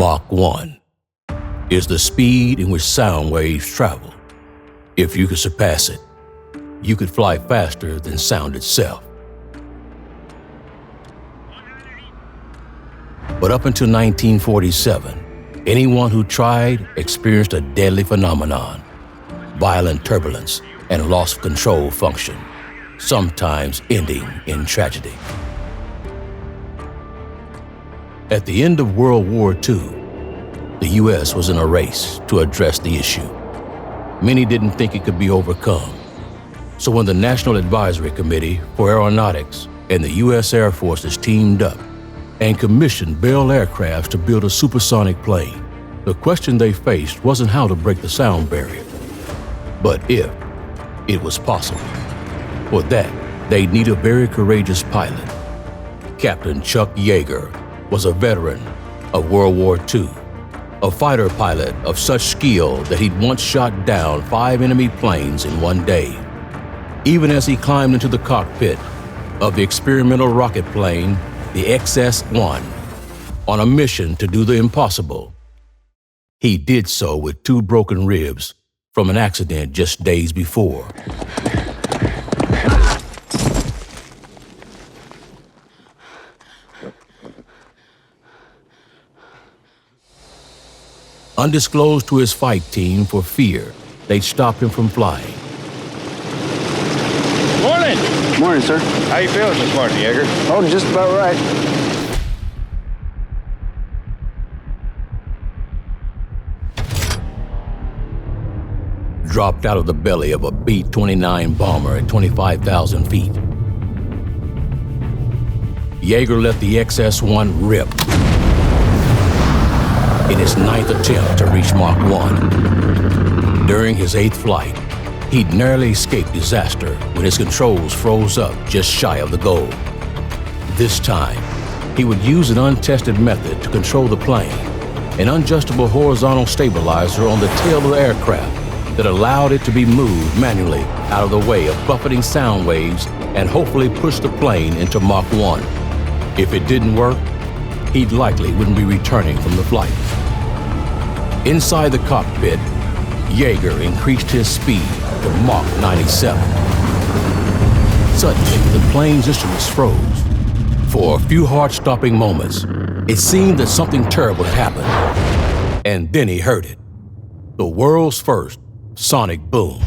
Mach 1 is the speed in which sound waves travel. If you could surpass it, you could fly faster than sound itself. But up until 1947, anyone who tried experienced a deadly phenomenon: violent turbulence and loss of control function, sometimes ending in tragedy. At the end of World War II, the U.S. was in a race to address the issue. Many didn't think it could be overcome. So when the National Advisory Committee for Aeronautics and the U.S. Air Forces teamed up and commissioned Bell Aircrafts to build a supersonic plane, the question they faced wasn't how to break the sound barrier, but if it was possible. For that, they'd need a very courageous pilot. Captain Chuck Yeager was a veteran of World War II, a fighter pilot of such skill that he'd once shot down 5 enemy planes in one day. Even as he climbed into the cockpit of the experimental rocket plane, the XS-1, on a mission to do the impossible, he did so with 2 broken ribs from an accident just days before. Undisclosed to his fight team for fear they'd stop him from flying. Morning! Morning, sir. How you feeling this morning, Yeager? Oh, just about right. Dropped out of the belly of a B-29 bomber at 25,000 feet. Yeager let the XS-1 rip in his 9th attempt to reach Mach 1. During his 8th flight, he'd narrowly escaped disaster when his controls froze up just shy of the goal. This time, he would use an untested method to control the plane, an unadjustable horizontal stabilizer on the tail of the aircraft that allowed it to be moved manually out of the way of buffeting sound waves and hopefully push the plane into Mach 1. If it didn't work, he likely wouldn't be returning from the flight. Inside the cockpit, Yeager increased his speed to Mach 97. Suddenly, the plane's instruments froze. For a few heart-stopping moments, it seemed that something terrible had happened. And then he heard it. The world's first sonic boom.